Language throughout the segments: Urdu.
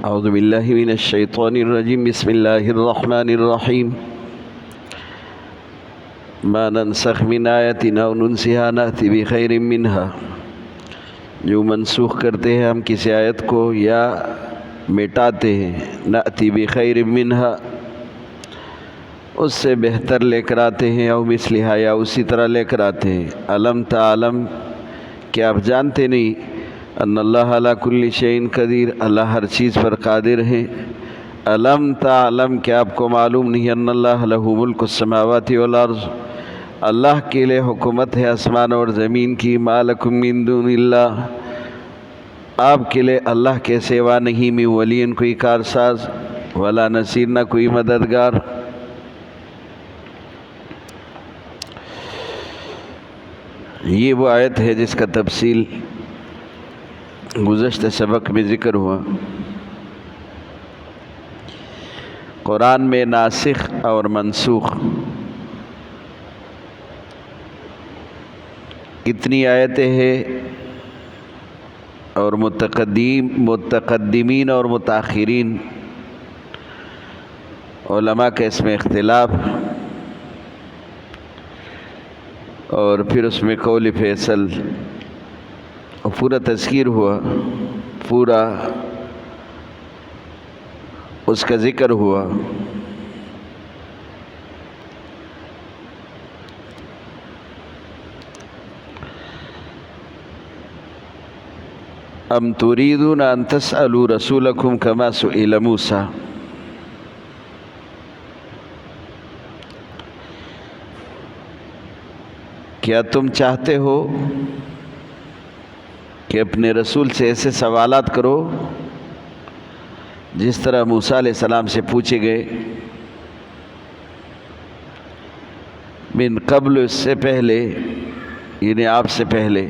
اعوذ باللہ من الشیطان الرجیم بسم اللہ الرحمن الرحیم ما ننسخ من آیت او ننسها نأتی بخیر منہا، جو منسوخ کرتے ہیں ہم کسی آیت کو یا مٹاتے ہیں، نأتی بخیر منہا اس سے بہتر لے کر آتے ہیں، او مثلہا یا اسی طرح لے کر آتے ہیں۔ علم تعلم، کیا آپ جانتے نہیں ان اللہ علی کل شیء قدیر، اللہ ہر چیز پر قادر ہے۔ علم تعلم، کیا آپ کو معلوم نہیں ان اللہ لہ ملک السماوات والارض، اللہ کے لئے حکومت ہے آسمان اور زمین کی۔ ما لکم من دون اللہ، آپ کے لئے اللہ کے سوا نہیں، من ولی کوئی کارساز، ولا نصیر نہ کوئی مددگار۔ یہ وہ آیت ہے جس کا تفصیل گزشتہ سبق میں ذکر ہوا۔ قرآن میں ناسخ اور منسوخ کتنی آیتیں ہیں، اور متقدمین اور متاخرین علماء کا اس میں اختلاف، اور پھر اس میں قول فیصل اور پورا تذکیر ہوا، پورا اس کا ذکر ہوا۔ ام تريدون ان تسألوا رسولكم كما سئل موسى، کیا تم چاہتے ہو کہ اپنے رسول سے ایسے سوالات کرو جس طرح موسیٰ علیہ السلام سے پوچھے گئے، من قبل، اس سے پہلے، یعنی آپ سے پہلے۔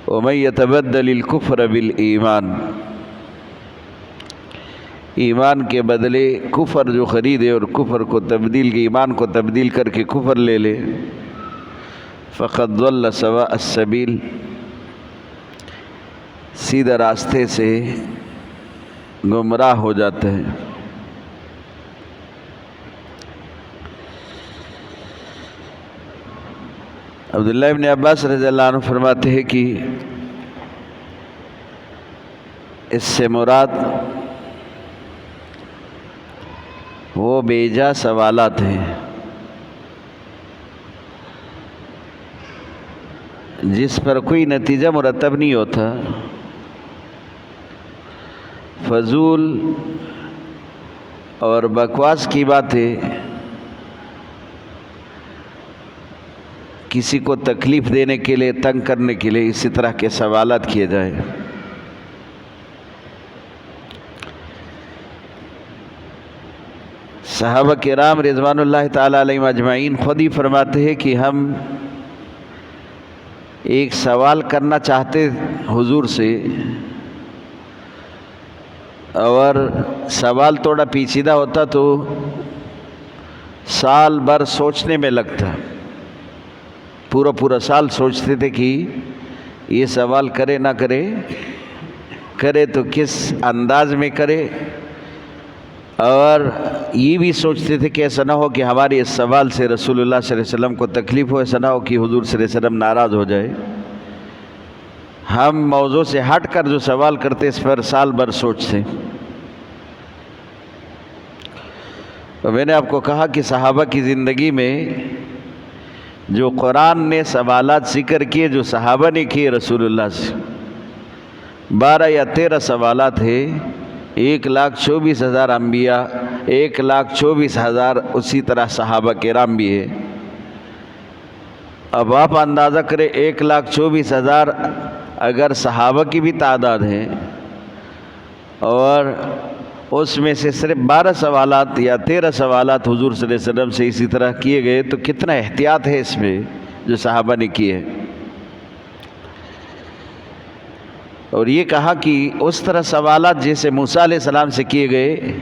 وَمَن يَتَبَدَّلِ الْكُفْرَ بِالْإِيمَانِ، ایمان کے بدلے کفر جو خریدے اور کفر کو تبدیل کے، ایمان کو تبدیل کر کے کفر لے لے، فقد ضل سواء السبیل، سیدھا راستے سے گمراہ ہو جاتا ہے۔ عبداللہ ابن عباس رضی اللہ عنہ فرماتے ہیں کہ اس سے مراد وہ بیجا سوالات ہیں جس پر کوئی نتیجہ مرتب نہیں ہوتا، فضول اور بکواس کی باتیں، کسی کو تکلیف دینے کے لیے، تنگ کرنے کے لیے اسی طرح کے سوالات کیے جائیں۔ صحابہ کرام رضوان اللہ تعالیٰ علیہم اجمعین خود ہی فرماتے ہیں کہ ہم ایک سوال کرنا چاہتے حضور سے، اور سوال تھوڑا پیچیدہ ہوتا تو سال بھر سوچنے میں لگتا، پورا سال سوچتے تھے کہ یہ سوال کرے نہ کرے، کرے تو کس انداز میں کرے، اور یہ بھی سوچتے تھے کہ ایسا نہ ہو کہ ہمارے اس سوال سے رسول اللہ صلی اللہ علیہ وسلم کو تکلیف ہو، ایسا نہ ہو کہ حضور صلی اللہ علیہ وسلم ناراض ہو جائے۔ ہم موضوع سے ہٹ کر جو سوال کرتے اس پر سال بھر سوچتے۔ تو میں نے آپ کو کہا کہ صحابہ کی زندگی میں جو قرآن نے سوالات ذکر کیے، جو صحابہ نے کیے رسول اللہ سے، 12 یا 13 سوالات ہیں۔ 1,24,000 انبیاء، 1,24,000 اسی طرح صحابہ کرام بھی ہے۔ اب آپ اندازہ کریں 1,24,000 اگر صحابہ کی بھی تعداد ہے، اور اس میں سے صرف 12 سوالات یا 13 سوالات حضور صلی اللہ علیہ وسلم سے اسی طرح کیے گئے، تو کتنا احتیاط ہے اس میں جو صحابہ نے کیے۔ اور یہ کہا کہ اس طرح سوالات جیسے موسیٰ علیہ السلام سے کیے گئے،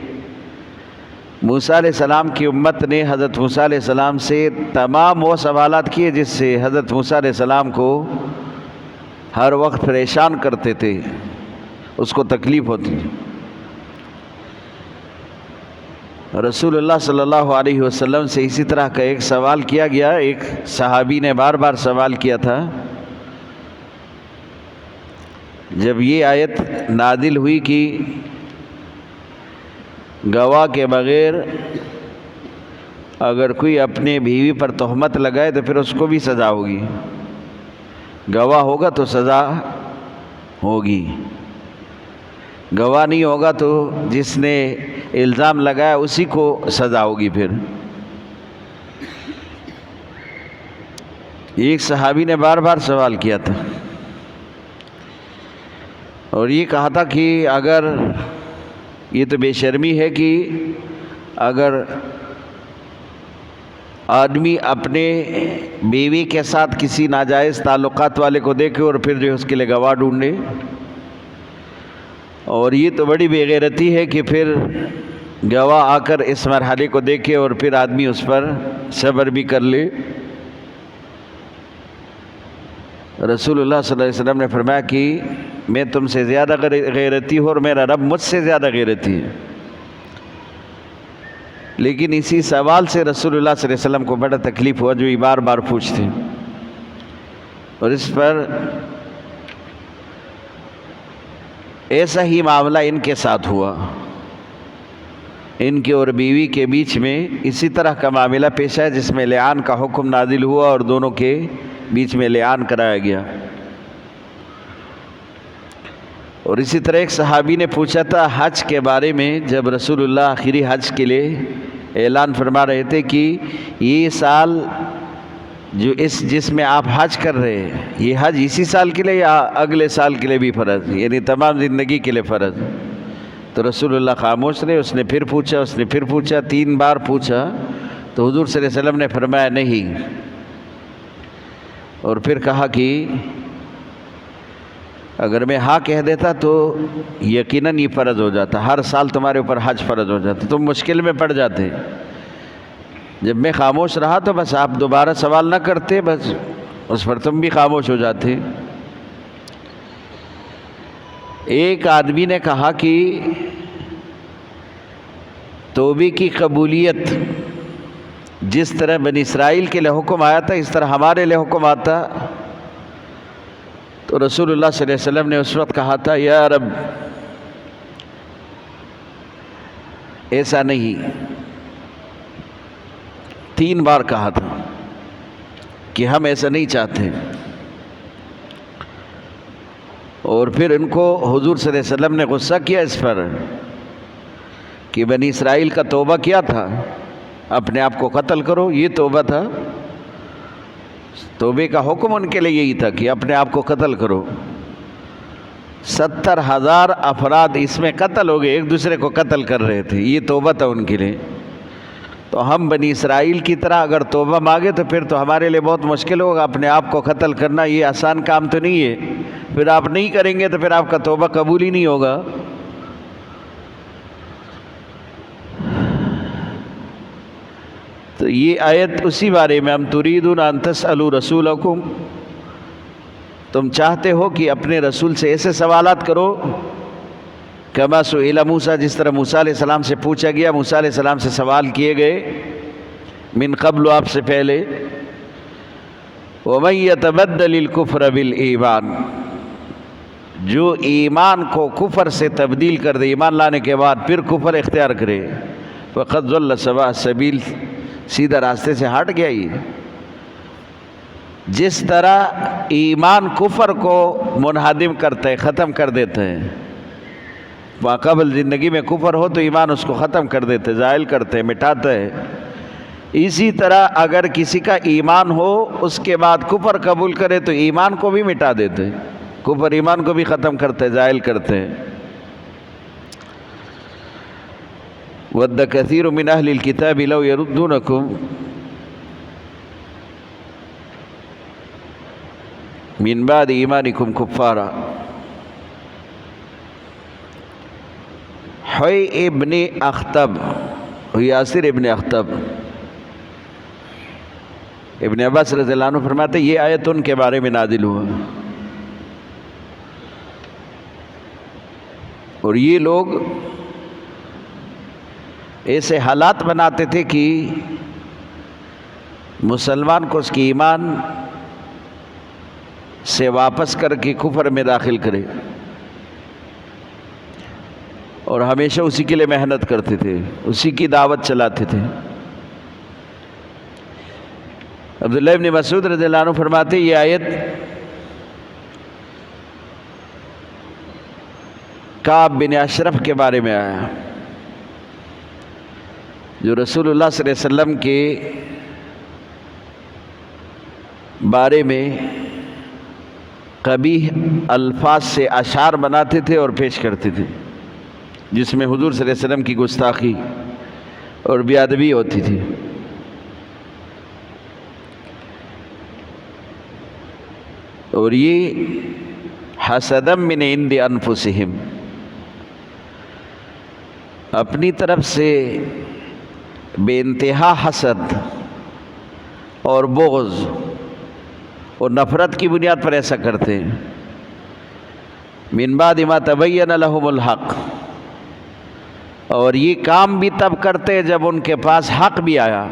موسیٰ علیہ السلام کی امت نے حضرت موسیٰ علیہ السلام سے تمام وہ سوالات کیے جس سے حضرت موسیٰ علیہ السلام کو ہر وقت پریشان کرتے تھے، اس کو تکلیف ہوتی تھی۔ رسول اللہ صلی اللہ علیہ وسلم سے اسی طرح کا ایک سوال کیا گیا، ایک صحابی نے بار بار سوال کیا تھا۔ جب یہ آیت نازل ہوئی کہ گواہ کے بغیر اگر کوئی اپنے بیوی پر تہمت لگائے تو پھر اس کو بھی سزا ہوگی، گواہ ہوگا تو سزا ہوگی، گواہ نہیں ہوگا تو جس نے الزام لگایا اسی کو سزا ہوگی۔ پھر ایک صحابی نے بار بار سوال کیا تھا اور یہ کہا تھا کہ اگر یہ تو بے شرمی ہے کہ اگر آدمی اپنے بیوی کے ساتھ کسی ناجائز تعلقات والے کو دیکھے اور پھر جو اس کے لیے گواہ ڈھونڈے، اور یہ تو بڑی بے غیرتی ہے کہ پھر گواہ آ کر اس مرحلے کو دیکھے اور پھر آدمی اس پر صبر بھی کر لے۔ رسول اللہ صلی اللہ علیہ وسلم نے فرمایا کہ میں تم سے زیادہ غیرتی ہوں اور میرا رب مجھ سے زیادہ غیرتی ہے۔ لیکن اسی سوال سے رسول اللہ صلی اللہ علیہ وسلم کو بڑا تکلیف ہوا جو یہ بار بار پوچھتے، اور اس پر ایسا ہی معاملہ ان کے ساتھ ہوا، ان کے اور بیوی کے بیچ میں اسی طرح کا معاملہ پیش آیا جس میں لعان کا حکم نازل ہوا اور دونوں کے بیچ میں لعان کرایا گیا۔ اور اسی طرح ایک صحابی نے پوچھا تھا حج کے بارے میں، جب رسول اللہ آخری حج کے لیے اعلان فرما رہے تھے کہ یہ سال جو جس میں آپ حج کر رہے ہیں، یہ حج اسی سال کے لیے یا اگلے سال کے لیے بھی فرض، یعنی تمام زندگی کے لیے فرض؟ تو رسول اللہ خاموش رہے۔ اس نے پھر پوچھا 3 بار پوچھا تو حضور صلی اللہ علیہ وسلم نے فرمایا نہیں، اور پھر کہا کہ اگر میں ہاں کہہ دیتا تو یقیناً یہ فرض ہو جاتا، ہر سال تمہارے اوپر حج فرض ہو جاتا، تم مشکل میں پڑ جاتے۔ جب میں خاموش رہا تو بس آپ دوبارہ سوال نہ کرتے، بس اس پر تم بھی خاموش ہو جاتے۔ ایک آدمی نے کہا کہ توبے کی قبولیت جس طرح بنی اسرائیل کے لیے حکم آیا تھا اس طرح ہمارے لیے حکم آتا، تو رسول اللہ صلی اللہ علیہ وسلم نے اس وقت کہا تھا یا رب ایسا نہیں، 3 بار کہا تھا کہ ہم ایسا نہیں چاہتے۔ اور پھر ان کو حضور صلی اللہ علیہ وسلم نے غصہ کیا اس پر کہ بنی اسرائیل کا توبہ کیا تھا، اپنے آپ کو قتل کرو، یہ توبہ تھا۔ توبے کا حکم ان کے لیے یہی تھا کہ اپنے آپ کو قتل کرو۔ 70,000 افراد اس میں قتل ہو گئے، ایک دوسرے کو قتل کر رہے تھے، یہ توبہ تھا ان کے لیے۔ تو ہم بنی اسرائیل کی طرح اگر توبہ مانگے تو پھر تو ہمارے لیے بہت مشکل ہوگا، اپنے آپ کو قتل کرنا یہ آسان کام تو نہیں ہے، پھر آپ نہیں کریں گے تو پھر آپ کا توبہ قبول ہی نہیں ہوگا۔ تو یہ آیت اسی بارے میں، ہم تريدون ان تسألوا رسولکم، تم چاہتے ہو کہ اپنے رسول سے ایسے سوالات کرو کما سئل موسیٰ، جس طرح موسیٰ علیہ السلام سے پوچھا گیا، موسیٰ علیہ السلام سے سوال کیے گئے من قبل، آپ سے پہلے، ومن يتبدل الكفر بالایمان، جو ایمان کو کفر سے تبدیل کر دے، ایمان لانے کے بعد پھر کفر اختیار کرے، فقد ضل سواء السبیل، سیدھا راستے سے ہٹ گیا۔ یہ جس طرح ایمان کفر کو منہدم کرتا ہے، ختم کر دیتا ہے، ماقبل زندگی میں کفر ہو تو ایمان اس کو ختم کر دیتے، زائل کرتے، مٹاتا ہے، اسی طرح اگر کسی کا ایمان ہو اس کے بعد کفر قبول کرے تو ایمان کو بھی مٹا دیتے، کفر ایمان کو بھی ختم کرتے، زائل کرتے۔ وَدَّ كَثِيرٌ مِّنْ أَهْلِ الْكِتَابِ لَوْ يَرُدُّونَكُمْ مِنْ بَعْدِ إِيمَانِكُمْ كُفَّارًا۔ حوی ابن اخطب، یاسر ابن اخطب، ابن عباس رضی اللہ عنہ فرماتے یہ آیت ان کے بارے میں نازل ہوا اور یہ لوگ ایسے حالات بناتے تھے کہ مسلمان کو اس کی ایمان سے واپس کر کے کفر میں داخل کرے، اور ہمیشہ اسی کے لیے محنت کرتے تھے، اسی کی دعوت چلاتے تھے۔ عبداللہ ابن مسعود رضی اللہ عنہ فرماتے یہ آیت کعب بن اشرف کے بارے میں آیا، جو رسول اللہ صلی اللہ علیہ وسلم کے بارے میں قبیح الفاظ سے اشعار بناتے تھے اور پیش کرتے تھے، جس میں حضور صلی اللہ علیہ وسلم کی گستاخی اور بے ادبی ہوتی تھی۔ اور یہ حسدا من عند انفسہم، اپنی طرف سے بے انتہا حسد اور بغض اور نفرت کی بنیاد پر ایسا کرتے ہیں۔ من بعد ما تبین لہم الحق، اور یہ کام بھی تب کرتے جب ان کے پاس حق بھی آیا،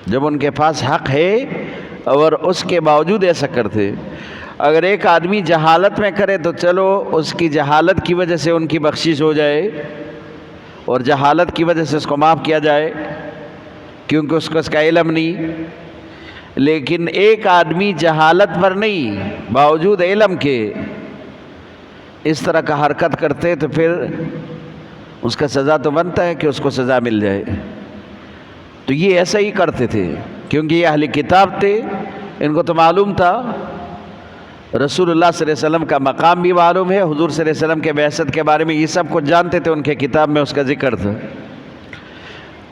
جب ان کے پاس حق ہے اور اس کے باوجود ایسا کرتے۔ اگر ایک آدمی جہالت میں کرے تو چلو اس کی جہالت کی وجہ سے ان کی بخشش ہو جائے اور جہالت کی وجہ سے اس کو معاف کیا جائے، کیونکہ اس کو اس کا علم نہیں۔ لیکن ایک آدمی جہالت پر نہیں باوجود علم کے اس طرح کا حرکت کرتے تو پھر اس کا سزا تو بنتا ہے کہ اس کو سزا مل جائے۔ تو یہ ایسا ہی کرتے تھے، کیونکہ یہ اہل کتاب تھے، ان کو تو معلوم تھا، رسول اللہ صلی اللہ علیہ وسلم کا مقام بھی معلوم ہے، حضور صلی اللہ علیہ وسلم کے بعثت کے بارے میں یہ سب کچھ جانتے تھے، ان کے کتاب میں اس کا ذکر تھا،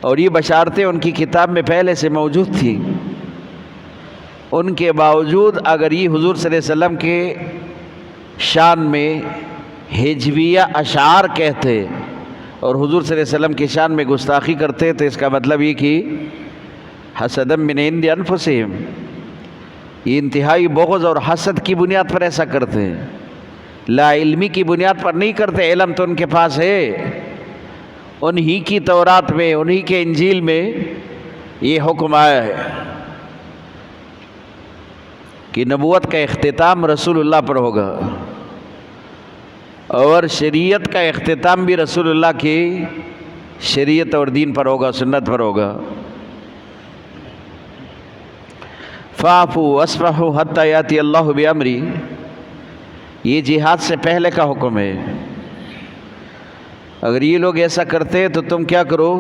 اور یہ بشارتیں ان کی کتاب میں پہلے سے موجود تھی۔ ان کے باوجود اگر یہ حضور صلی اللہ علیہ وسلم کے شان میں ہجویہ اشعار کہتے اور حضور صلی اللہ علیہ وسلم کی شان میں گستاخی کرتے تو اس کا مطلب یہ کہ حسدا من عند انفسہم، یہ انتہائی بغض اور حسد کی بنیاد پر ایسا کرتے ہیں، لا علمی کی بنیاد پر نہیں کرتے۔ علم تو ان کے پاس ہے، انہی کی تورات میں، انہی کے انجیل میں یہ حکم آیا ہے کہ نبوت کا اختتام رسول اللہ پر ہوگا، اور شریعت کا اختتام بھی رسول اللہ کی شریعت اور دین پر ہوگا، سنت پر ہوگا۔ فاعفوا واصفحوا حتی یاتی اللہ بامری، یہ جہاد سے پہلے کا حکم ہے۔ اگر یہ لوگ ایسا کرتے تو تم کیا کرو؟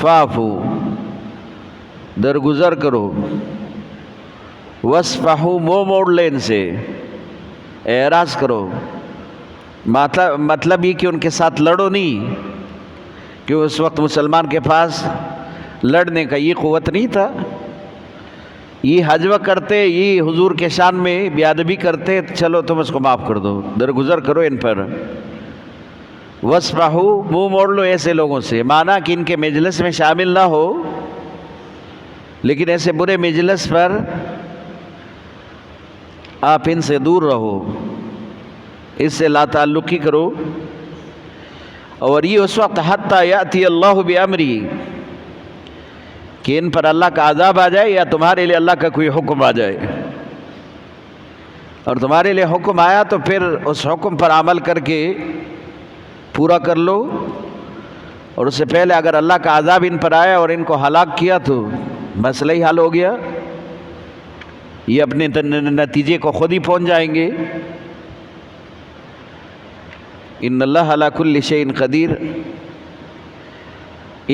فاعفوا، درگزر کرو، واصفحوا، منہ موڑ لے ان سے، اعراض کرو۔ مطلب یہ کہ ان کے ساتھ لڑو نہیں، کہ اس وقت مسلمان کے پاس لڑنے کا یہ قوت نہیں تھا، یہ حجوہ کرتے، یہ حضور کے شان میں بے ادبی کرتے، چلو تم اس کو معاف کر دو، درگزر کرو ان پر۔ واصفحوا، منہ موڑ لو ایسے لوگوں سے، مانا کہ ان کے مجلس میں شامل نہ ہو، لیکن ایسے برے مجلس پر آپ ان سے دور رہو، اس سے لا تعلقی کرو۔ اور یہ اس وقت حتی یاتی اللہ بامری، کہ ان پر اللہ کا عذاب آ جائے یا تمہارے لیے اللہ کا کوئی حکم آ جائے، اور تمہارے لیے حکم آیا تو پھر اس حکم پر عمل کر کے پورا کر لو، اور اس سے پہلے اگر اللہ کا عذاب ان پر آیا اور ان کو ہلاک کیا تو مسئلہ ہی حل ہو گیا، یہ اپنے نتیجے کو خود ہی پہنچ جائیں گے۔ ان اللہ علی کل شیء قدیر،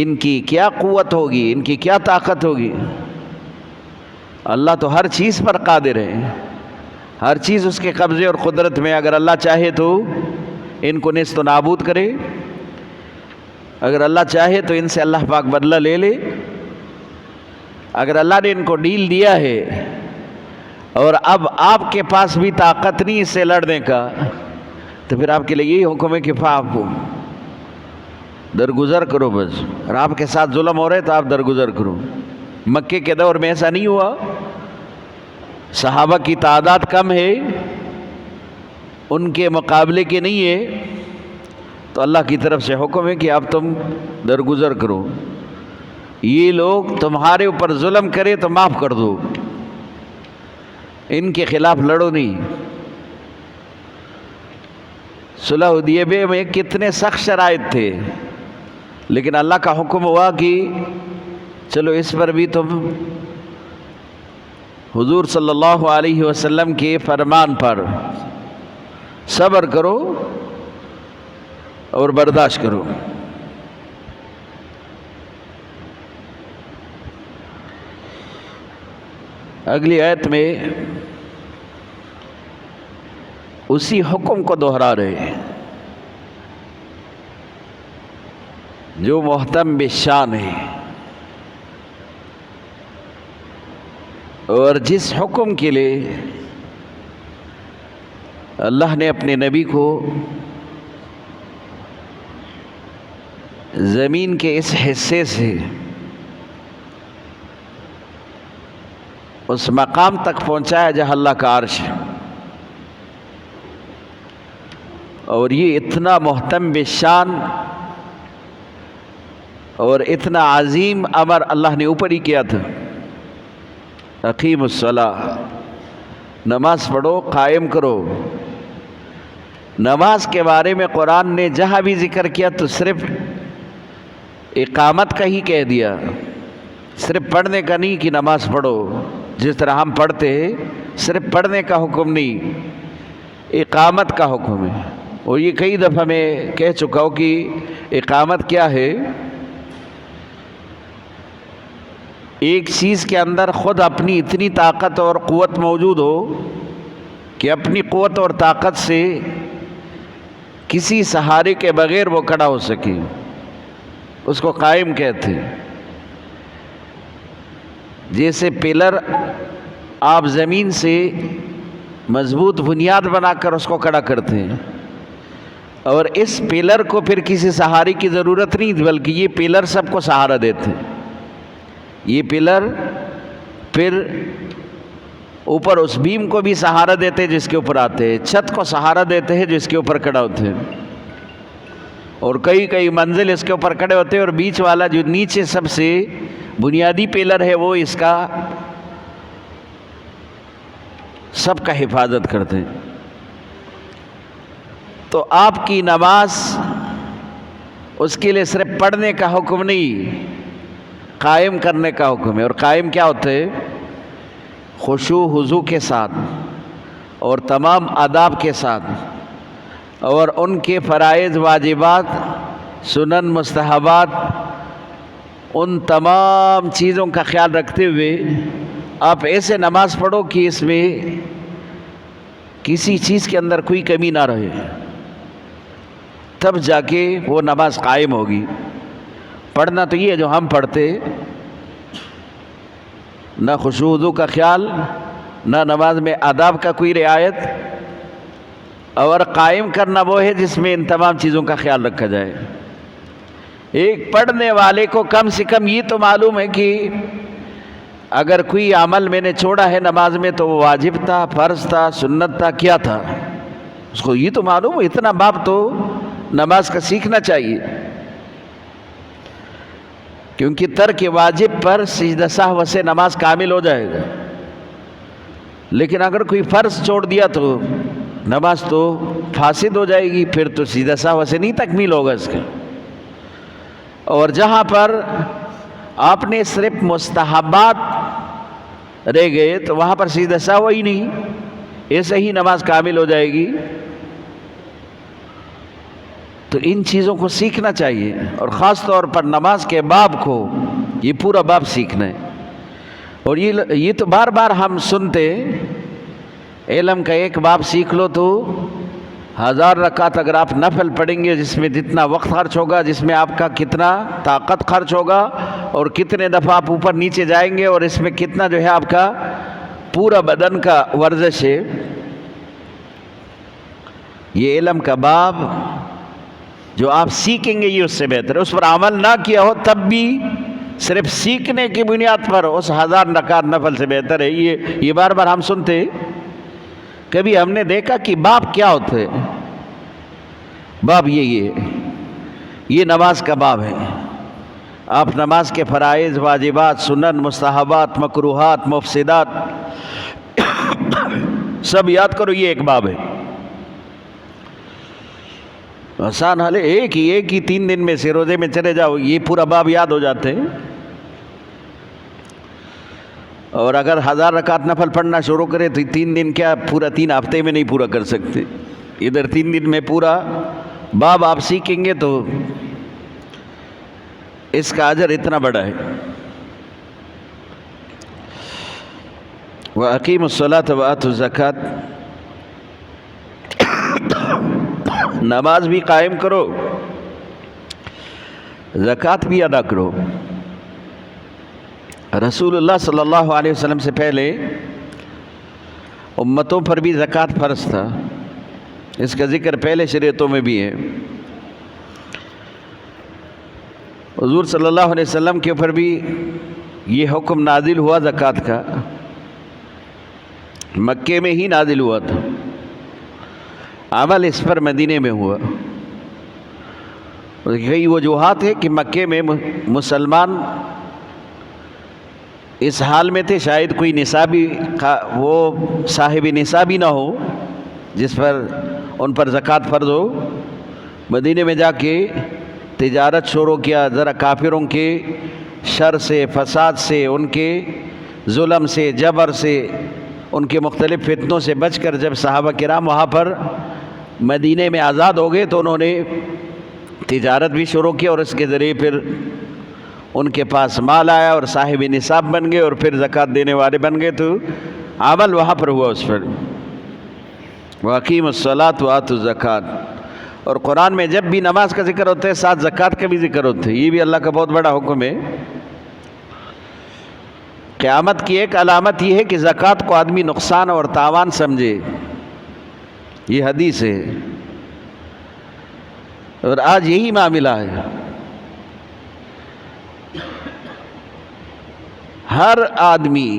ان کی کیا قوت ہوگی، ان کی کیا طاقت ہوگی، اللہ تو ہر چیز پر قادر ہے، ہر چیز اس کے قبضے اور قدرت میں۔ اگر اللہ چاہے تو ان کو نیست و نابود کرے، اگر اللہ چاہے تو ان سے اللہ پاک بدلہ لے لے۔ اگر اللہ نے ان کو ڈیل دیا ہے اور اب آپ کے پاس بھی طاقت نہیں اس سے لڑنے کا، تو پھر آپ کے لیے یہی حکم ہے کہ فاعفوا، درگزر کرو بس۔ اور آپ کے ساتھ ظلم ہو رہے تو آپ درگزر کرو۔ مکے کے دور میں ایسا نہیں ہوا، صحابہ کی تعداد کم ہے ان کے مقابلے کے نہیں ہے، تو اللہ کی طرف سے حکم ہے کہ اب تم درگزر کرو۔ یہ لوگ تمہارے اوپر ظلم کرے تو معاف کر دو، ان کے خلاف لڑو نہیں۔ صلح حدیبیہ میں کتنے سخت شرائط تھے، لیکن اللہ کا حکم ہوا کہ چلو اس پر بھی تم حضور صلی اللہ علیہ وسلم کے فرمان پر صبر کرو اور برداشت کرو۔ اگلی آیت میں اسی حکم کو دہرا رہے ہیں جو محتم بالشان ہے، اور جس حکم کے لیے اللہ نے اپنے نبی کو زمین کے اس حصے سے اس مقام تک پہنچایا جہاں اللہ کا عرش ہے، اور یہ اتنا محتم بالشان اور اتنا عظیم امر اللہ نے اوپر ہی کیا تھا۔ اقیم الصلاۃ، نماز پڑھو، قائم کرو۔ نماز کے بارے میں قرآن نے جہاں بھی ذکر کیا تو صرف اقامت کا ہی کہہ دیا، صرف پڑھنے کا نہیں کہ نماز پڑھو جس طرح ہم پڑھتے ہیں، صرف پڑھنے کا حکم نہیں، اقامت کا حکم ہے۔ اور یہ کئی دفعہ میں کہہ چکا ہوں کہ اقامت کیا ہے۔ ایک چیز کے اندر خود اپنی اتنی طاقت اور قوت موجود ہو کہ اپنی قوت اور طاقت سے کسی سہارے کے بغیر وہ کھڑا ہو سکے، اس کو قائم کہتے ہیں۔ جیسے پلر آپ زمین سے مضبوط بنیاد بنا کر اس کو کھڑا کرتے ہیں، اور اس پلر کو پھر کسی سہارے کی ضرورت نہیں، بلکہ یہ پلر سب کو سہارا دیتے ہیں۔ یہ پلر پھر اوپر اس بیم کو بھی سہارا دیتے ہیں جس کے اوپر آتے ہیں، چھت کو سہارا دیتے ہیں جس کے اوپر کھڑا ہوتے ہیں، اور کئی کئی منزل اس کے اوپر کھڑے ہوتے ہیں، اور بیچ والا جو نیچے سب سے بنیادی پلر ہے وہ اس کا سب کا حفاظت کرتے ہیں۔ تو آپ کی نماز اس کے لیے صرف پڑھنے کا حکم نہیں، قائم کرنے کا حکم ہے۔ اور قائم کیا ہوتا ہے؟ خشوع خضوع کے ساتھ اور تمام آداب کے ساتھ، اور ان کے فرائض، واجبات، سنن، مستحبات، ان تمام چیزوں کا خیال رکھتے ہوئے آپ ایسے نماز پڑھو کہ اس میں کسی چیز کے اندر کوئی کمی نہ رہے، تب جا کے وہ نماز قائم ہوگی۔ پڑھنا تو یہ ہے جو ہم پڑھتے، نہ خشوع خضوع کا خیال، نہ نماز میں آداب کا کوئی رعایت، اور قائم کرنا وہ ہے جس میں ان تمام چیزوں کا خیال رکھا جائے۔ ایک پڑھنے والے کو کم سے کم یہ تو معلوم ہے کہ اگر کوئی عمل میں نے چھوڑا ہے نماز میں تو وہ واجب تھا، فرض تھا، سنت تھا، کیا تھا، اس کو یہ تو معلوم ہے۔ اتنا باب تو نماز کا سیکھنا چاہیے، کیونکہ ترک واجب پر سجدہ سہو سے نماز کامل ہو جائے گا، لیکن اگر کوئی فرض چھوڑ دیا تو نماز تو فاسد ہو جائے گی، پھر تو سجدہ سہو سے نہیں تکمیل ہوگا اس کا۔ اور جہاں پر آپ نے صرف مستحبات رہ گئے تو وہاں پر سجدہ سہو ہی نہیں، ایسے ہی نماز کامل ہو جائے گی۔ تو ان چیزوں کو سیکھنا چاہیے، اور خاص طور پر نماز کے باب کو، یہ پورا باب سیکھنا ہے۔ اور یہ تو بار بار ہم سنتے، علم کا ایک باب سیکھ لو تو 1000 رکعت اگر آپ نفل پڑھیں گے، جس میں جتنا وقت خرچ ہوگا، جس میں آپ کا کتنا طاقت خرچ ہوگا، اور کتنے دفعہ آپ اوپر نیچے جائیں گے، اور اس میں کتنا جو ہے آپ کا پورا بدن کا ورزش ہے۔ یہ علم کا باب جو آپ سیکھیں گے یہ اس سے بہتر ہے۔ اس پر عمل نہ کیا ہو تب بھی صرف سیکھنے کی بنیاد پر اس 1000 رکعت نفل سے بہتر ہے۔ یہ بار بار ہم سنتے، کبھی ہم نے دیکھا کہ باب کیا ہوتا ہے؟ باب یہ ہے، یہ نماز کا باب ہے۔ آپ نماز کے فرائض، واجبات، سنن، مستحبات، مکروہات، مفسدات سب یاد کرو، یہ ایک باب ہے۔ آسان حال ہے، ایک ہی 3 دن میں سے روزے میں چلے جاؤ، یہ پورا باب یاد ہو جاتے ہیں۔ اور اگر 1000 رکعت نفل پڑھنا شروع کرے تو 3 دن کیا، پورا 3 ہفتے میں نہیں پورا کر سکتے۔ ادھر 3 دن میں پورا باب آپ سیکھیں گے تو اس کا اجر اتنا بڑا ہے۔ وَأَقِيمُوا الصَّلَاةَ وَآتُوا الزَّكَاةَ، نماز بھی قائم کرو، زکوٰۃ بھی ادا کرو۔ رسول اللہ صلی اللہ علیہ وسلم سے پہلے امتوں پر بھی زکوٰۃ فرض تھا، اس کا ذکر پہلے شریعتوں میں بھی ہے۔ حضور صلی اللہ علیہ وسلم کے اوپر بھی یہ حکم نازل ہوا زکوٰۃ کا، مکے میں ہی نازل ہوا تھا، عمل اس پر مدینے میں ہوا۔ کئی وجوہات ہے کہ مکے میں مسلمان اس حال میں تھے، شاید کوئی نصابی وہ صاحب نصابی نہ ہو جس پر ان پر زکوٰۃ فرض ہو۔ مدینے میں جا کے تجارت شروع کیا، ذرا کافروں کے شر سے، فساد سے، ان کے ظلم سے، جبر سے، ان کے مختلف فتنوں سے بچ کر جب صحابہ کرام وہاں پر مدینے میں آزاد ہو گئے تو انہوں نے تجارت بھی شروع کی، اور اس کے ذریعے پھر ان کے پاس مال آیا اور صاحب نصاب بن گئے اور پھر زکوٰۃ دینے والے بن گئے، تو عمل وہاں پر ہوا اس پر۔ وَأَقِيمُوا الصَّلَاةَ وَآتُوا الزَّكَاةَ، اور قرآن میں جب بھی نماز کا ذکر ہوتا ہے ساتھ زکوٰۃ کا بھی ذکر ہوتا ہے، یہ بھی اللہ کا بہت بڑا حکم ہے۔ قیامت کی ایک علامت یہ ہے کہ زکوٰۃ کو آدمی نقصان اور تاوان سمجھے، یہ حدیث ہے، اور آج یہی معاملہ ہے۔ ہر آدمی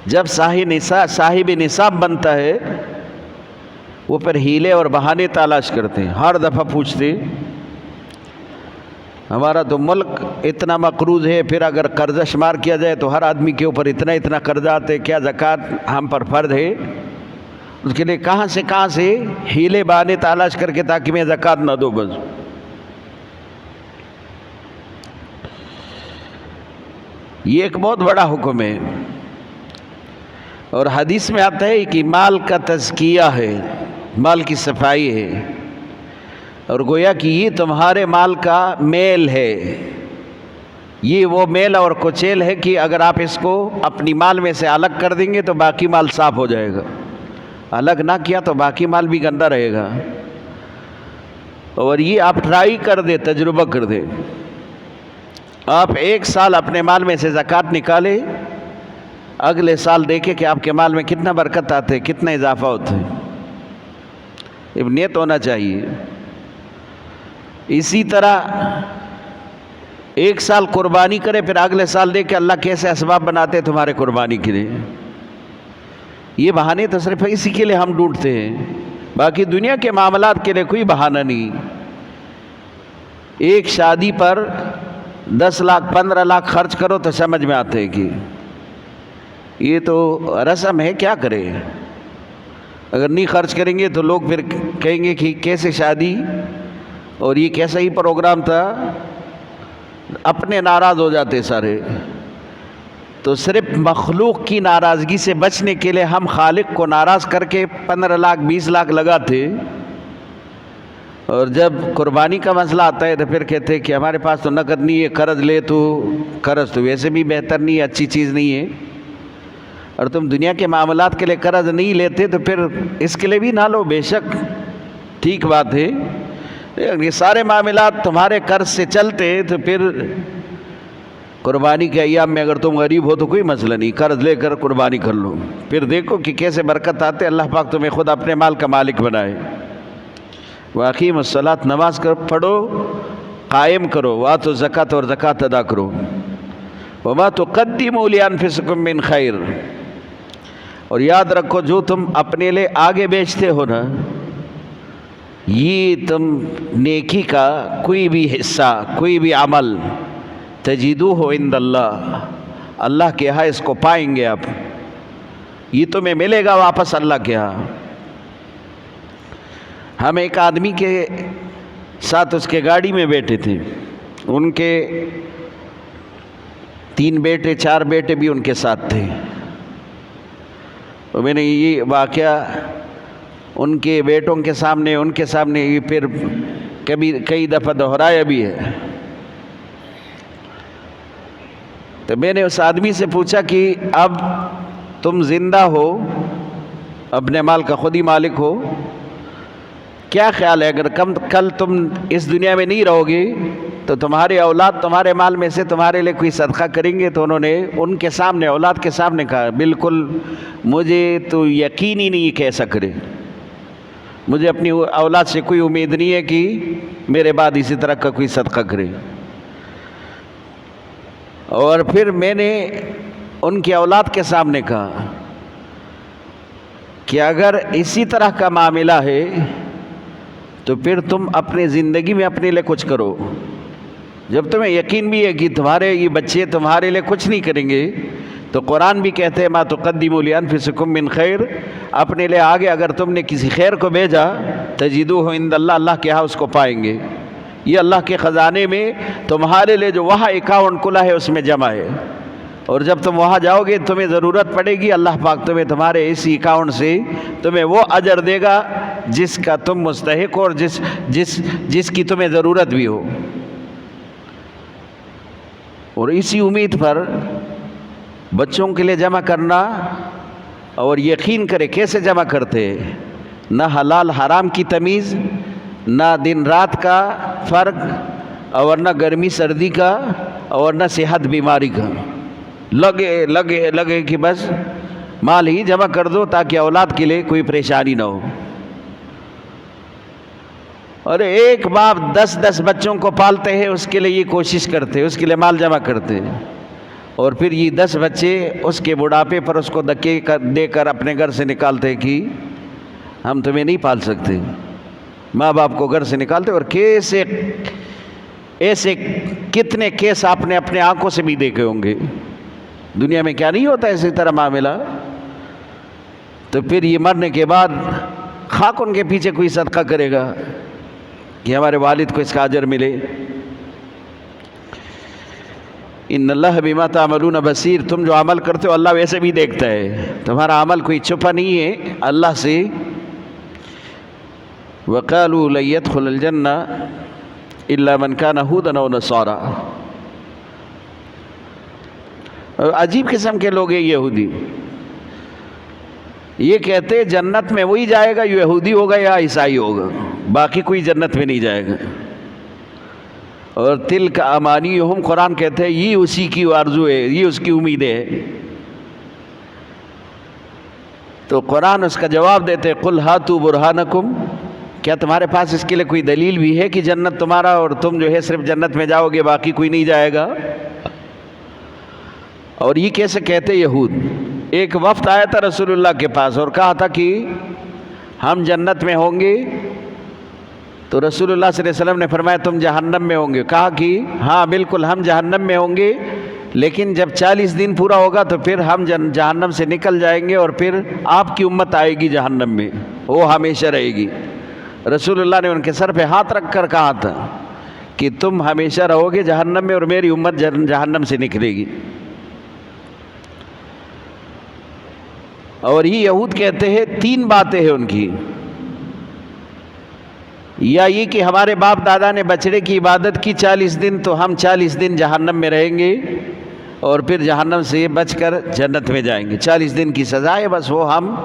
جب صاحب نصاب بنتا ہے وہ پھر ہیلے اور بہانے تلاش کرتے ہیں، ہر دفعہ پوچھتے ہمارا تو ملک اتنا مقروض ہے، پھر اگر قرضہ شمار کیا جائے تو ہر آدمی کے اوپر اتنا قرضہ آتے، کیا زکوٰۃ ہم پر فرض ہے؟ اس کے لیے کہاں سے ہیلے بہانے تلاش کر کے تاکہ میں زکوٰۃ نہ دو بس۔ یہ ایک بہت بڑا حکم ہے، اور حدیث میں آتا ہے کہ مال کا تزکیہ ہے، مال کی صفائی ہے، اور گویا کہ یہ تمہارے مال کا میل ہے، یہ وہ میل اور کچیل ہے کہ اگر آپ اس کو اپنی مال میں سے الگ کر دیں گے تو باقی مال صاف ہو جائے گا، الگ نہ کیا تو باقی مال بھی گندا رہے گا۔ اور یہ آپ ٹرائی کر دیں، تجربہ کر دیں، آپ 1 سال اپنے مال میں سے زکوٰۃ نکالیں، اگلے سال دیکھیں کہ آپ کے مال میں کتنا برکت آتے، کتنا اضافہ ہوتا ہے۔ یہ نیت ہونا چاہیے۔ اسی طرح 1 سال قربانی کرے، پھر اگلے سال دیکھ کہ اللہ کیسے اسباب بناتے تمہارے قربانی کے لیے۔ یہ بہانے تو صرف اسی کے لیے ہم ڈھونڈتے ہیں، باقی دنیا کے معاملات کے لیے کوئی بہانہ نہیں۔ ایک شادی پر 10 لاکھ 15 لاکھ خرچ کرو تو سمجھ میں آتے ہیں کہ یہ تو رسم ہے، کیا کرے؟ اگر نہیں خرچ کریں گے تو لوگ پھر کہیں گے کہ کیسے شادی اور یہ کیسا ہی پروگرام تھا، اپنے ناراض ہو جاتے سارے۔ تو صرف مخلوق کی ناراضگی سے بچنے کے لیے ہم خالق کو ناراض کر کے 15 لاکھ 20 لاکھ لگاتے، اور جب قربانی کا مسئلہ آتا ہے تو پھر کہتے کہ ہمارے پاس تو نقد نہیں ہے، قرض لے تو قرض تو ویسے بھی بہتر نہیں ہے، اچھی چیز نہیں ہے، اور تم دنیا کے معاملات کے لیے قرض نہیں لیتے تو پھر اس کے لیے بھی نہ لو، بے شک ٹھیک بات ہے، یہ سارے معاملات تمہارے قرض سے چلتے تو پھر قربانی کے ایام میں اگر تم غریب ہو تو کوئی مسئلہ نہیں، قرض لے کر قربانی کر لو، پھر دیکھو کہ کیسے برکت آتے، اللہ پاک تمہیں خود اپنے مال کا مالک بنائے۔ وَأَقِيمُوا الصَّلَاةَ، نماز پڑھو، قائم کرو، وَآتُوا الزَّكَاةَ، اور زکوٰۃ ادا کرو۔ وَمَا تُقَدِّمُوا لِأَنفُسِكُم مِّن خَيْرٍ، اور یاد رکھو جو تم اپنے لیے آگے بیچتے ہو نا، یہ تم نیکی کا کوئی بھی حصہ، کوئی بھی عمل تجدوہ عند اللہ، اللہ کے ہاں اس کو پائیں گے آپ، یہ تمہیں ملے گا واپس اللہ کے ہاں۔ ہم ایک آدمی کے ساتھ اس کے گاڑی میں بیٹھے تھے، ان کے 3 بیٹے 4 بیٹے بھی ان کے ساتھ تھے، اور میں نے یہ واقعہ ان کے بیٹوں کے سامنے، ان کے سامنے یہ پھر کئی دفعہ دہرایا بھی ہے۔ تو میں نے اس آدمی سے پوچھا کہ اب تم زندہ ہو، اپنے مال کا خود ہی مالک ہو، کیا خیال ہے اگر کل تم اس دنیا میں نہیں رہو گے تو تمہارے اولاد تمہارے مال میں سے تمہارے لیے کوئی صدقہ کریں گے؟ تو انہوں نے ان کے سامنے، اولاد کے سامنے کہا، بالکل مجھے تو یقین ہی نہیں کہ ایسا کرے، مجھے اپنی اولاد سے کوئی امید نہیں ہے کہ میرے بعد اسی طرح کا کوئی صدقہ کرے۔ اور پھر میں نے ان کی اولاد کے سامنے کہا کہ اگر اسی طرح کا معاملہ ہے تو پھر تم اپنے زندگی میں اپنے لیے کچھ کرو۔ جب تمہیں یقین بھی ہے کہ تمہارے یہ بچے تمہارے لیے کچھ نہیں کریں گے، تو قرآن بھی کہتے ہیں ما تقدموا لانفسکم من خیر، اپنے لیے آگے اگر تم نے کسی خیر کو بھیجا تجدوہ عند اللہ، اللہ کے ہاں اس کو پائیں گے۔ یہ اللہ کے خزانے میں تمہارے لیے جو وہاں اکاؤنٹ کھلا ہے اس میں جمع ہے، اور جب تم وہاں جاؤ گے تمہیں ضرورت پڑے گی، اللہ پاک تمہیں تمہارے اسی اکاؤنٹ سے تمہیں وہ اجر دے گا جس کا تم مستحق ہو اور جس کی تمہیں ضرورت بھی ہو۔ اور اسی امید پر بچوں کے لیے جمع کرنا، اور یقین کرے کیسے جمع کرتے، نہ حلال حرام کی تمیز، نہ دن رات کا فرق، اور نہ گرمی سردی کا، اور نہ صحت بیماری کا، لگے کہ بس مال ہی جمع کر دو تاکہ اولاد کے لیے کوئی پریشانی نہ ہو۔ اور ایک باپ 10 بچوں کو پالتے ہیں، اس کے لیے یہ کوشش کرتے، اس کے لیے مال جمع کرتے، اور پھر یہ 10 بچے اس کے بڑھاپے پر اس کو دھکے دے کر اپنے گھر سے نکالتے کہ ہم تمہیں نہیں پال سکتے، ماں باپ کو گھر سے نکالتے۔ اور ایسے کتنے کیس آپ نے اپنے آنکھوں سے بھی دیکھے ہوں گے، دنیا میں کیا نہیں ہوتا اسی طرح معاملہ۔ تو پھر یہ مرنے کے بعد خاک ان کے پیچھے کوئی صدقہ کرے گا کہ ہمارے والد کو اس کا اجر ملے۔ ان اللہ بما تعملون بصیر، تم جو عمل کرتے ہو اللہ ویسے بھی دیکھتا ہے، تمہارا عمل کوئی چھپا نہیں ہے اللہ سے۔ وقالوا لن يدخل الجنہ الا من كان هودا او نصارا، عجیب قسم کے لوگ ہیں یہودی، یہ کہتے ہیں جنت میں وہی جائے گا یہودی ہوگا یا عیسائی ہوگا، باقی کوئی جنت میں نہیں جائے گا۔ اور تلک امانیہم، قرآن کہتے ہیں یہ اسی کی آرزو ہے، یہ اس کی امید ہے۔ تو قرآن اس کا جواب دیتے قل ہاتوا برہانکم، کیا تمہارے پاس اس کے لیے کوئی دلیل بھی ہے کہ جنت تمہارا اور تم جو ہے صرف جنت میں جاؤ گے باقی کوئی نہیں جائے گا؟ اور یہ کیسے کہتے یہود؟ ایک وفد آیا تھا رسول اللہ کے پاس اور کہا تھا کہ ہم جنت میں ہوں گے، تو رسول اللہ صلی اللہ علیہ وسلم نے فرمایا تم جہنم میں ہوں گے۔ کہا کہ ہاں بالکل ہم جہنم میں ہوں گے، لیکن جب 40 دن پورا ہوگا تو پھر ہم جہنم سے نکل جائیں گے، اور پھر آپ کی امت آئے گی جہنم میں، وہ ہمیشہ رہے گی۔ رسول اللہ نے ان کے سر پہ ہاتھ رکھ کر کہا تھا کہ تم ہمیشہ رہو گے جہنم میں اور میری امت جہنم سے نکلے گی۔ اور یہ یہود کہتے ہیں 3 باتیں ہیں ان کی، یا یہ کہ ہمارے باپ دادا نے بچڑے کی عبادت کی 40 دن تو ہم 40 دن جہنم میں رہیں گے اور پھر جہنم سے بچ کر جنت میں جائیں گے، 40 دن کی سزا ہے بس، وہ ہم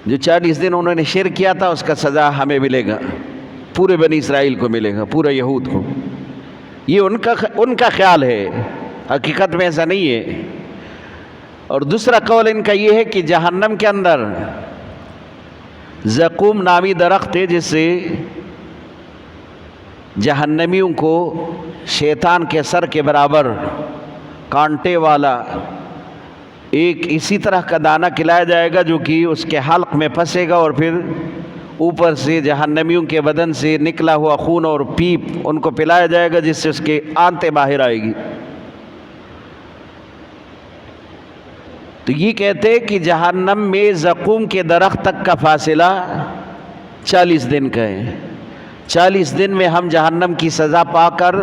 جو 40 دن انہوں نے شرک کیا تھا اس کا سزا ہمیں ملے گا، پورے بنی اسرائیل کو ملے گا، پورے یہود کو۔ یہ ان کا خیال ہے، حقیقت میں ایسا نہیں ہے۔ اور دوسرا قول ان کا یہ ہے کہ جہنم کے اندر زقوم نامی درخت ہے جس سے جہنمیوں کو شیطان کے سر کے برابر کانٹے والا ایک اسی طرح کا دانہ کھلایا جائے گا جو کہ اس کے حلق میں پھنسے گا اور پھر اوپر سے جہنمیوں کے بدن سے نکلا ہوا خون اور پیپ ان کو پلایا جائے گا، جس سے اس کے آنتیں باہر آئے گی۔ تو یہ کہتے کہ جہنم میں زقوم کے درخت تک کا فاصلہ 40 دن کا ہے۔ 40 دن میں ہم جہنم کی سزا پا کر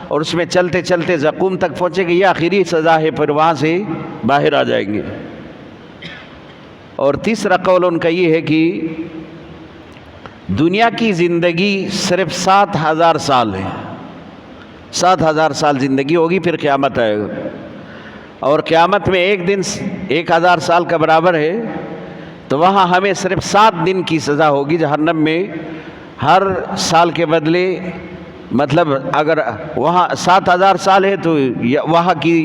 اور اس میں چلتے چلتے زقوم تک پہنچے گے، یہ آخری سزا ہے، پھر وہاں سے باہر آ جائیں گے۔ اور تیسرا قول ان کا یہ ہے کہ دنیا کی زندگی صرف 7000 سال ہے، 7000 سال زندگی ہوگی، پھر قیامت آئے گا، اور قیامت میں ایک دن 1000 سال کا برابر ہے، تو وہاں ہمیں صرف 7 دن کی سزا ہوگی۔ جہنم میں ہر سال کے بدلے، مطلب اگر وہاں 7000 سال ہے تو وہاں کی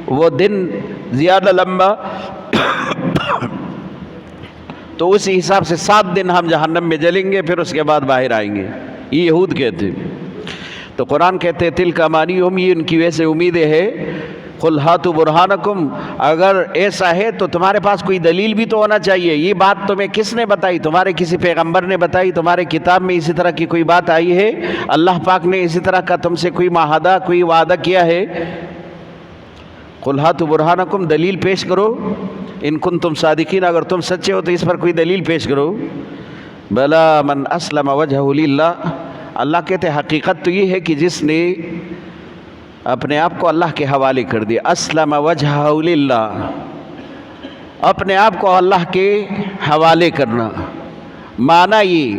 وہ دن زیادہ لمبا، تو اسی حساب سے 7 دن ہم جہنم میں جلیں گے، پھر اس کے بعد باہر آئیں گے، یہ یہود کہتے ہیں۔ تو قرآن کہتے ہیں تلک امانیہم، یہ ان کی ویسے امیدیں ہے۔ قل ہاتوا برہانکم، اگر ایسا ہے تو تمہارے پاس کوئی دلیل بھی تو ہونا چاہیے۔ یہ بات تمہیں کس نے بتائی؟ تمہارے کسی پیغمبر نے بتائی؟ تمہارے کتاب میں اسی طرح کی کوئی بات آئی ہے؟ اللہ پاک نے اسی طرح کا تم سے کوئی معاہدہ، کوئی وعدہ کیا ہے؟ قل ہاتوا برہانکم، دلیل پیش کرو، ان کنتم صادقین، اگر تم سچے ہو تو اس پر کوئی دلیل پیش کرو۔ بلا من اسلم وجہہ للہ، اللہ کہتے حقیقت تو یہ ہے کہ جس نے اپنے آپ کو اللہ کے حوالے کر دیا، اسلم وجہہ للہ، اپنے آپ کو اللہ کے حوالے کرنا، معنی یہ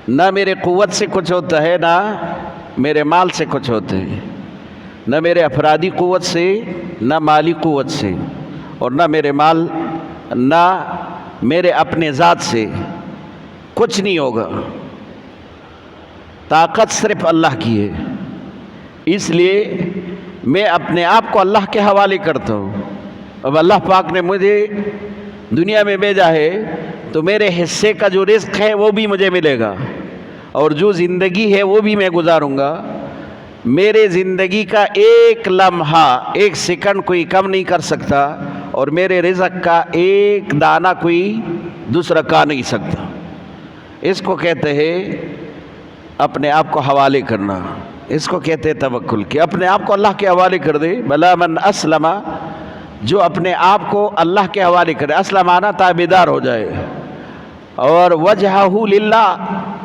نہ میرے قوت سے کچھ ہوتا ہے، نہ میرے مال سے کچھ ہوتا ہے، نہ میرے افرادی قوت سے، نہ مالی قوت سے، اور نہ میرے مال، نہ میرے اپنے ذات سے کچھ نہیں ہوگا، طاقت صرف اللہ کی ہے۔ اس لیے میں اپنے آپ کو اللہ کے حوالے کرتا ہوں۔ اب اللہ پاک نے مجھے دنیا میں بھیجا ہے تو میرے حصے کا جو رزق ہے وہ بھی مجھے ملے گا، اور جو زندگی ہے وہ بھی میں گزاروں گا۔ میرے زندگی کا ایک لمحہ، ایک سیکنڈ کوئی کم نہیں کر سکتا، اور میرے رزق کا ایک دانہ کوئی دوسرا کھا نہیں سکتا۔ اس کو کہتے ہیں اپنے آپ کو حوالے کرنا، اس کو کہتے ہیں توکل، کہ اپنے آپ کو اللہ کے حوالے کر دے۔ بلا من اسلم، جو اپنے آپ کو اللہ کے حوالے کرے، اسلم آنا تابعدار ہو جائے، اور وجہہ للہ،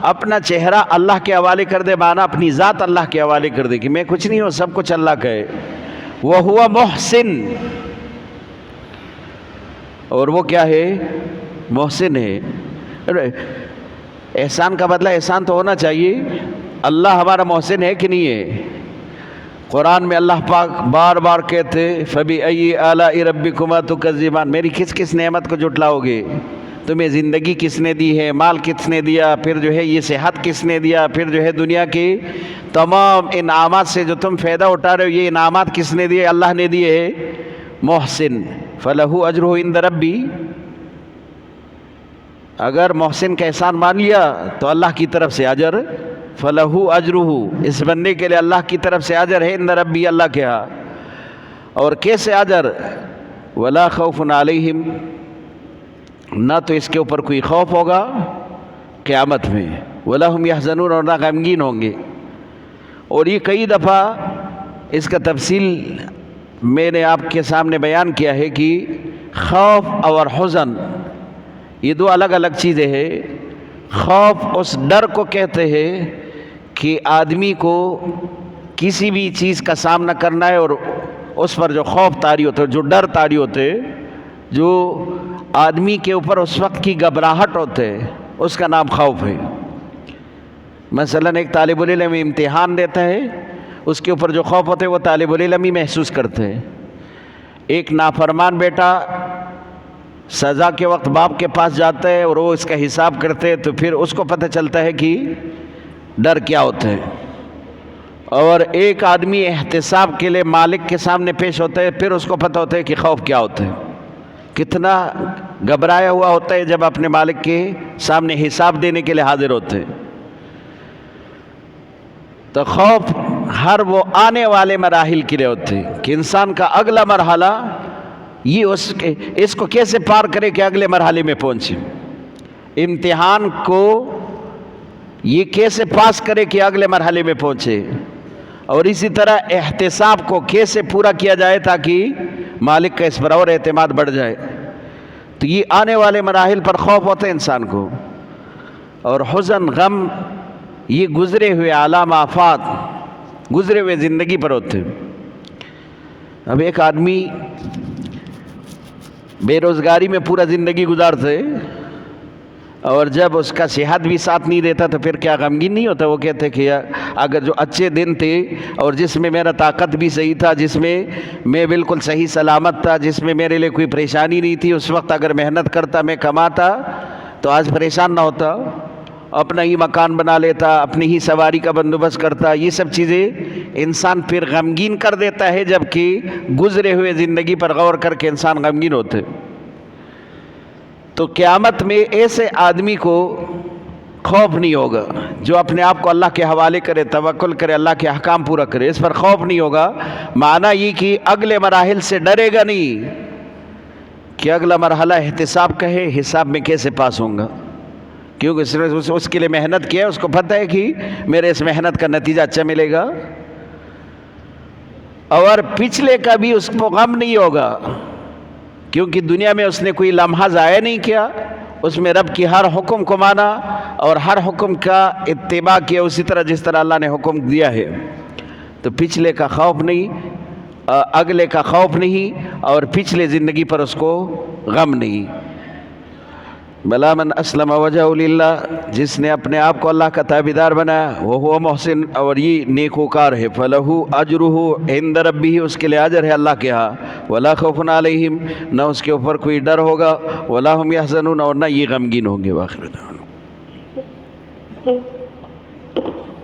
اپنا چہرہ اللہ کے حوالے کر دے، مانا اپنی ذات اللہ کے حوالے کر دے کہ میں کچھ نہیں ہوں، سب کچھ اللہ کا ہے۔ وہو محسن، اور وہ کیا ہے؟ محسن ہے۔ احسان کا بدلہ احسان تو ہونا چاہیے۔ اللہ ہمارا محسن ہے کہ نہیں ہے؟ قرآن میں اللہ پاک بار بار کہتے فَبِأَيِّ آلَاءِ رَبِّكُمَا تُكَذِّبَانِ، میری کس کس نعمت کو جھٹلاؤ گے؟ تمہیں زندگی کس نے دی ہے، مال کس نے دیا، پھر جو ہے یہ صحت کس نے دیا، پھر جو ہے دنیا کے تمام انعامات سے جو تم فائدہ اٹھا رہے ہو، یہ انعامات کس نے دیے؟ اللہ نے دیے ہے۔ محسن فَلَهُ أَجْرُهُ عِندَ رَبِّهِ، اگر محسن کا احسان مان لیا تو اللہ کی طرف سے اجر، فَلَهُ أَجْرُهُ، اس بندے کے لیے اللہ کی طرف سے اجر ہے، عند ربی، اللہ کے ہاں۔ اور کیسے اجر؟ وَلَا خَوْفٌ عَلَيْهِمْ، نہ تو اس کے اوپر کوئی خوف ہوگا قیامت میں، وَلَا هُمْ يَحْزَنُونَ، اور نہ غمگین ہوں گے۔ اور یہ کئی دفعہ اس کا تفصیل میں نے آپ کے سامنے بیان کیا ہے کہ خوف اور حزن یہ دو الگ الگ چیزیں ہیں۔ خوف اس ڈر کو کہتے ہیں کہ آدمی کو کسی بھی چیز کا سامنا کرنا ہے اور اس پر جو خوف طاری ہوتا ہے، جو ڈر طاری ہوتے ہے، جو آدمی کے اوپر اس وقت کی گھبراہٹ ہوتے ہے، اس کا نام خوف ہے۔ مثلا ایک طالب العلم امتحان دیتا ہے، اس کے اوپر جو خوف ہوتے ہے وہ طالب العلم ہی محسوس کرتے ہیں۔ ایک نافرمان بیٹا سزا کے وقت باپ کے پاس جاتا ہے اور وہ اس کا حساب کرتے ہیں، تو پھر اس کو پتہ چلتا ہے کہ ڈر کیا ہوتا ہے۔ اور ایک آدمی احتساب کے لیے مالک کے سامنے پیش ہوتا ہے، پھر اس کو پتہ ہوتا ہے کہ خوف کیا ہوتا ہے، کتنا گھبرایا ہوا ہوتا ہے جب اپنے مالک کے سامنے حساب دینے کے لیے حاضر ہوتے ہیں۔ تو خوف ہر وہ آنے والے مراحل کے لیے ہوتے ہیں کہ انسان کا اگلا مرحلہ یہ اس کو کیسے پار کرے کہ اگلے مرحلے میں پہنچے، امتحان کو یہ کیسے پاس کرے کہ اگلے مرحلے میں پہنچے، اور اسی طرح احتساب کو کیسے پورا کیا جائے تاکہ مالک کا اس پر اور اعتماد بڑھ جائے۔ تو یہ آنے والے مراحل پر خوف ہوتا ہے انسان کو، اور حزن غم یہ گزرے ہوئے علام آفات گزرے ہوئے زندگی پر ہوتے ہیں۔ اب ایک آدمی بے روزگاری میں پورا زندگی گزارتے اور جب اس کا صحت بھی ساتھ نہیں دیتا تو پھر کیا غمگین نہیں ہوتا؟ وہ کہتے کہ اگر جو اچھے دن تھے اور جس میں میرا طاقت بھی صحیح تھا، جس میں میں بالکل صحیح سلامت تھا، جس میں میرے لیے کوئی پریشانی نہیں تھی، اس وقت اگر محنت کرتا، میں کماتا تو آج پریشان نہ ہوتا، اپنا ہی مکان بنا لیتا، اپنی ہی سواری کا بندوبست کرتا۔ یہ سب چیزیں انسان پھر غمگین کر دیتا ہے، جبکہ گزرے ہوئے زندگی پر غور کر کے انسان غمگین ہوتے۔ تو قیامت میں ایسے آدمی کو خوف نہیں ہوگا جو اپنے آپ کو اللہ کے حوالے کرے، توکل کرے، اللہ کے احکام پورا کرے، اس پر خوف نہیں ہوگا۔ معنی یہ کہ اگلے مراحل سے ڈرے گا نہیں کہ اگلا مرحلہ احتساب کا ہے، حساب میں کیسے پاس ہوں گا، کیونکہ اس کے لیے محنت کیا ہے، اس کو پتہ ہے کہ میرے اس محنت کا نتیجہ اچھا ملے گا۔ اور پچھلے کا بھی اس کو غم نہیں ہوگا، کیونکہ دنیا میں اس نے کوئی لمحہ ضائع نہیں کیا، اس میں رب کی ہر حکم کو مانا اور ہر حکم کا اتباع کیا اسی طرح جس طرح اللہ نے حکم دیا ہے۔ تو پچھلے کا خوف نہیں، اگلے کا خوف نہیں، اور پچھلے زندگی پر اس کو غم نہیں۔ بلا من اسلم وجہ للہ، جس نے اپنے آپ کو اللہ کا تابعدار بنایا، وہ محسن، اور یہ نیکوکار ہے، فلہ اجرہ عند ربہ، اس کے لیے اجر ہے اللہ کے ہاں، ولا خوف علیہم، نہ اس کے اوپر کوئی ڈر ہوگا، ولا هم یحزنون، اور نہ یہ غمگین ہوں گے۔ واخر دعوانا